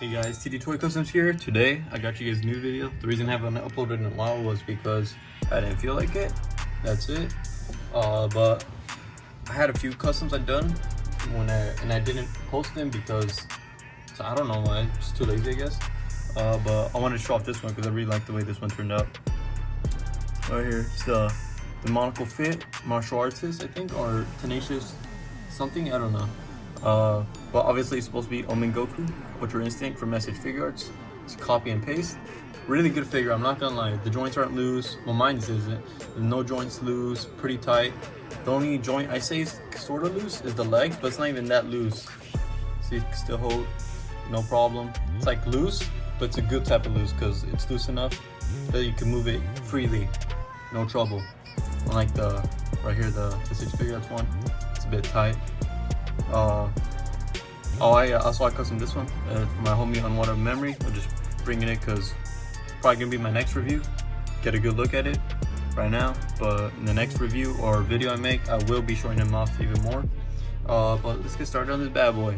Hey guys, TD Toy Customs here. Today I got you guys a new video. The reason I haven't uploaded in a while was because I didn't feel like it. That's it. But I had a few customs I'd done and I didn't post them because I don't know why. Just too lazy, I guess. But I wanted to show off this one because I really like the way this one turned out. Right here, it's the demonical fit martial artist, I think, or tenacious something. I don't know. But obviously it's supposed to be Omen Goku, Ultra Instinct from s.h.figuarts. It's copy and paste. Really good figure, I'm not gonna lie. The joints aren't loose. Well, mine isn't. No joints loose, pretty tight. The only joint I say is sort of loose is the leg, but it's not even that loose. See, you can still hold, no problem. It's like loose, but it's a good type of loose because it's loose enough that you can move it freely, no trouble. Unlike the, right here, the s.h.figuarts one, it's a bit tight. I custom this one for my homie Untitled Memory. I'm just bringing it because probably gonna be my next review. Get a good look at it right now, but in the next review or video I make, I will be showing him off even more. But let's get started on this bad boy.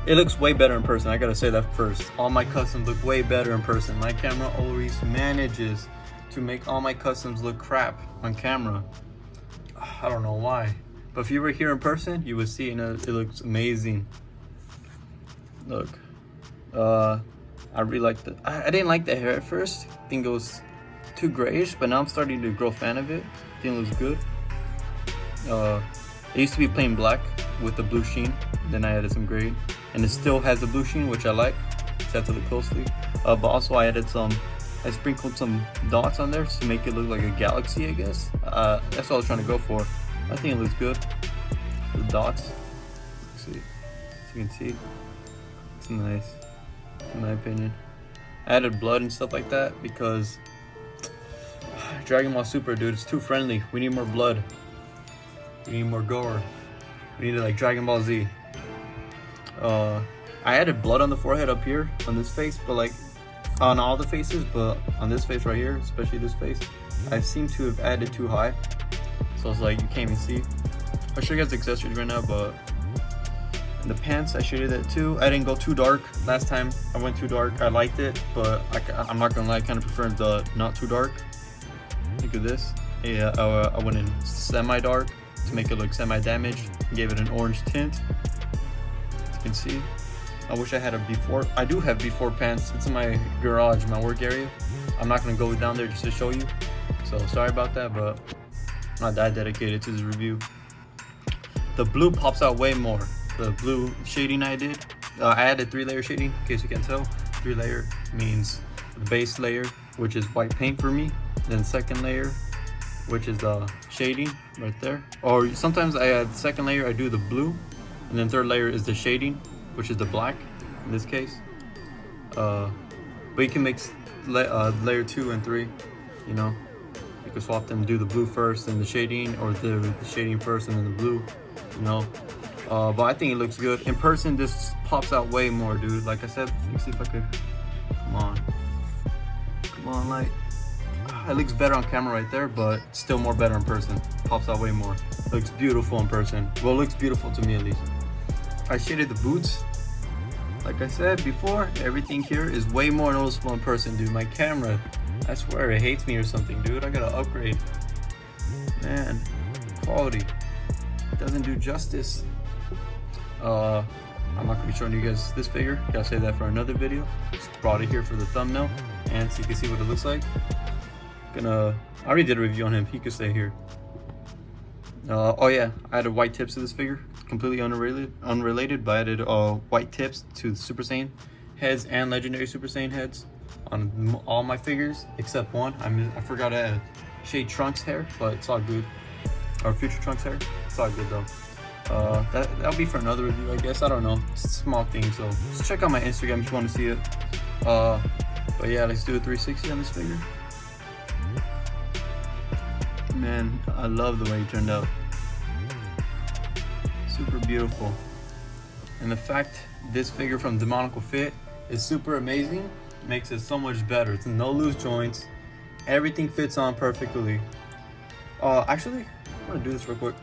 It looks way better in person. I gotta say that first. All my customs look way better in person. My camera always manages to make all my customs look crap on camera. I don't know why. But if you were here in person, you would see it looks amazing. Look, I really like the. I didn't like the hair at first. I think it was too grayish, but now I'm starting to grow a fan of it. I think it looks good. It used to be plain black with the blue sheen. Then I added some gray, and it still has the blue sheen, which I like. Just have to look closely. But also I added I sprinkled some dots on there to make it look like a galaxy, I guess. That's what I was trying to go for. I think it looks good. The dots. Let's see. As you can see, it's nice, in my opinion. I added blood and stuff like that because Dragon Ball Super, dude, it's too friendly. We need more blood. We need more gore. We need it like Dragon Ball Z. I added blood on the forehead up here on this face, but like on all the faces, but on this face right here, especially this face, I seem to have added too high. So I was like, you can't even see. I'll show you guys the accessories right now, but in the pants, I shaded it too. I didn't go too dark. Last time I went too dark. I liked it, but I'm not gonna lie, I kind of prefer the not too dark. Look at this. Yeah, I went in semi-dark to make it look semi-damaged. Gave it an orange tint. As you can see. I wish I had a before. I do have before pants. It's in my garage, my work area. I'm not gonna go down there just to show you. So sorry about that, but I'm not that dedicated to this review. The blue pops out way more. The blue shading I did, I added 3-layer shading, in case you can't tell. 3-layer means the base layer, which is white paint for me. Then second layer, which is the shading right there. Or sometimes I add second layer, I do the blue. And then third layer is the shading, which is the black in this case. But you can mix layer 2 and 3, you know. You can swap them, do the blue first and the shading, or the shading first and then the blue, you know. But I think it looks good. In person, this pops out way more, dude. Like I said, let me see if I could, come on, light. It looks better on camera right there, but still more better in person. Pops out way more. Looks beautiful in person. Well, it looks beautiful to me at least. I shaded the boots. Like I said before, everything here is way more noticeable in person, dude. My camera, I swear it hates me or something, dude. I gotta upgrade. Man, quality doesn't do justice. I'm not gonna be showing you guys this figure. Gotta save that for another video. Just brought it here for the thumbnail and so you can see what it looks like. I already did a review on him. He could stay here. Oh yeah, I added white tips to this figure. Completely unrelated, but I added white tips to the Super Saiyan heads and legendary Super Saiyan heads on all my figures except one. I forgot to add shade Trunks hair, but it's all good. Or future Trunks hair. It's all good though. That'll be for another review, I guess. I don't know. It's a small thing, so just check out my Instagram if you want to see it. But yeah, let's do a 360 on this figure. Man, I love the way he turned out. Super beautiful. And the fact this figure from Demonical Fit is super amazing makes it so much better. It's no loose joints. Everything fits on perfectly. Actually, I'm gonna do this real quick.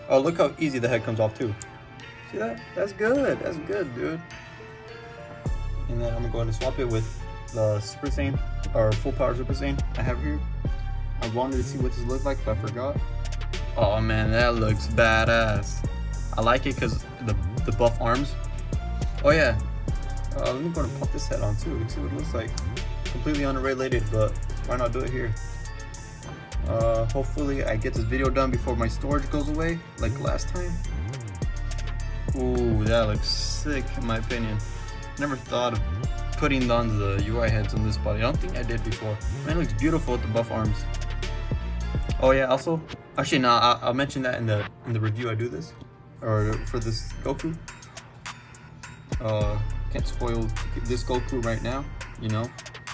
Oh, look how easy the head comes off too. See that? That's good. That's good, dude. and then I'm gonna go ahead and swap it with the Super Saiyan or full power Super Saiyan I have here. I wanted to see what this looked like, but I forgot. Oh man, that looks badass. I like it because the buff arms. Oh yeah, let me go and pop this head on too. Let's see what it looks like. Completely unrelated, but why not do it here? Hopefully I get this video done before my storage goes away, like last time. Ooh, that looks sick in my opinion. Never thought of putting on the UI heads on this body. I don't think I did before. Man, it looks beautiful with the buff arms. Oh yeah, also, actually no, I'll mention that in the review I do this, or for this Goku. Can't spoil this Goku right now, you know,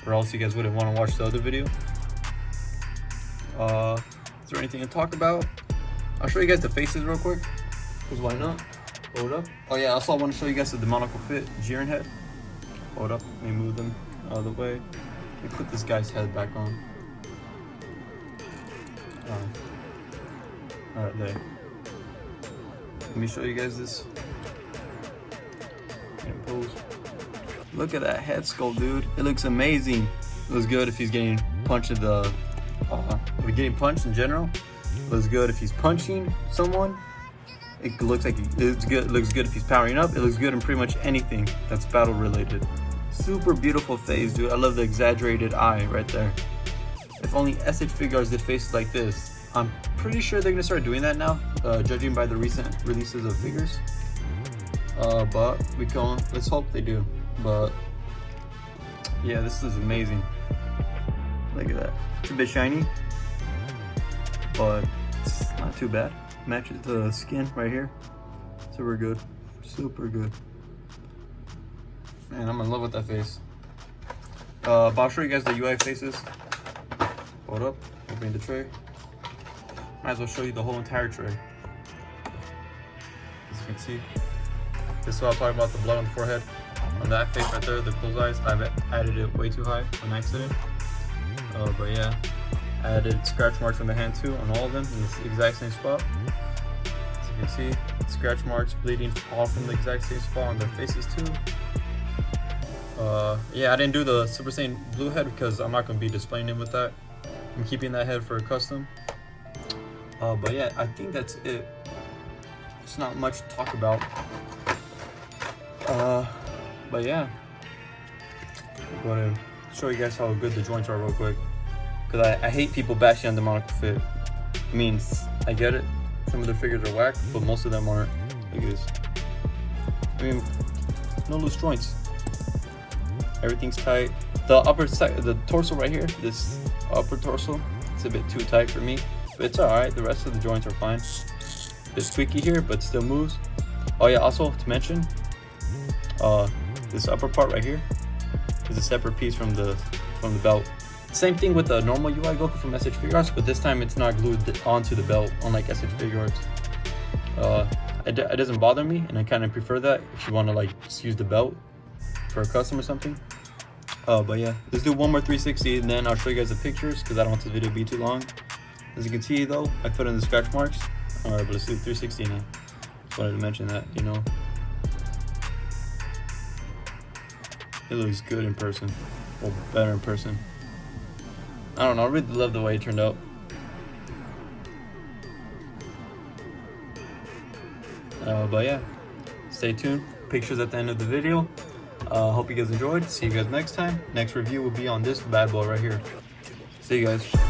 or else you guys wouldn't want to watch the other video. Is there anything to talk about? I'll show you guys the faces real quick, because why not? Hold up. Oh yeah, also I want to show you guys the demonical fit Jiren head. Hold up, let me move them out of the way. Let me put this guy's head back on. Alright, there. Let me show you guys this. Pose. Look at that head sculpt, dude. It looks amazing. It looks good if he's getting punched in the getting punched in general. It looks good if he's punching someone. It looks like it's good. It looks good if he's powering up. It looks good in pretty much anything that's battle related. Super beautiful face, dude. I love the exaggerated eye right there. If only s.h.figuarts did faces like this. I'm pretty sure they're gonna start doing that now, judging by the recent releases of figures. But let's hope they do. But yeah, this is amazing. Look at that. It's a bit shiny, but it's not too bad. Matches the skin right here. Super good. Super good. Man, I'm in love with that face. But I'll show you guys the UI faces. Hold up. Opening the tray. Might as well show you the whole entire tray. As you can see. This is what I'm talking about, the blood on the forehead. On that face right there, the closed eyes, I've added it way too high on accident. But yeah, I added scratch marks on the hand too, on all of them, in the exact same spot. As you can see, scratch marks bleeding all from the exact same spot on their faces too. Yeah, I didn't do the Super Saiyan blue head because I'm not going to be displaying it with that. I'm keeping that head for a custom. But yeah, I think that's it. It's not much to talk about. But yeah, I'm going to show you guys how good the joints are real quick, because I hate people bashing on demonical fit. I mean, I get it, some of their figures are whack, but most of them aren't. Look at this. I mean, no loose joints, everything's tight. The upper side, the torso right here, this upper torso, it's a bit too tight for me, but it's alright. The rest of the joints are fine. It's squeaky here, but still moves. Oh yeah, also to mention, this upper part right here is a separate piece from the belt. Same thing with the normal UI Goku from s.h.figuarts, but this time it's not glued onto the belt, unlike s.h.figuarts. It doesn't bother me, and I kind of prefer that if you want to like just use the belt for a custom or something. But yeah, let's do one more 360 and then I'll show you guys the pictures because I don't want this video to be too long. As you can see though, I put in the scratch marks. Alright, but let's do 360 now. Just wanted to mention that, you know. It looks good in person. Well, better in person. I don't know, I really love the way it turned out. But yeah, stay tuned. Pictures at the end of the video. Hope you guys enjoyed. See you guys next time. Next review will be on this bad boy right here. See you guys.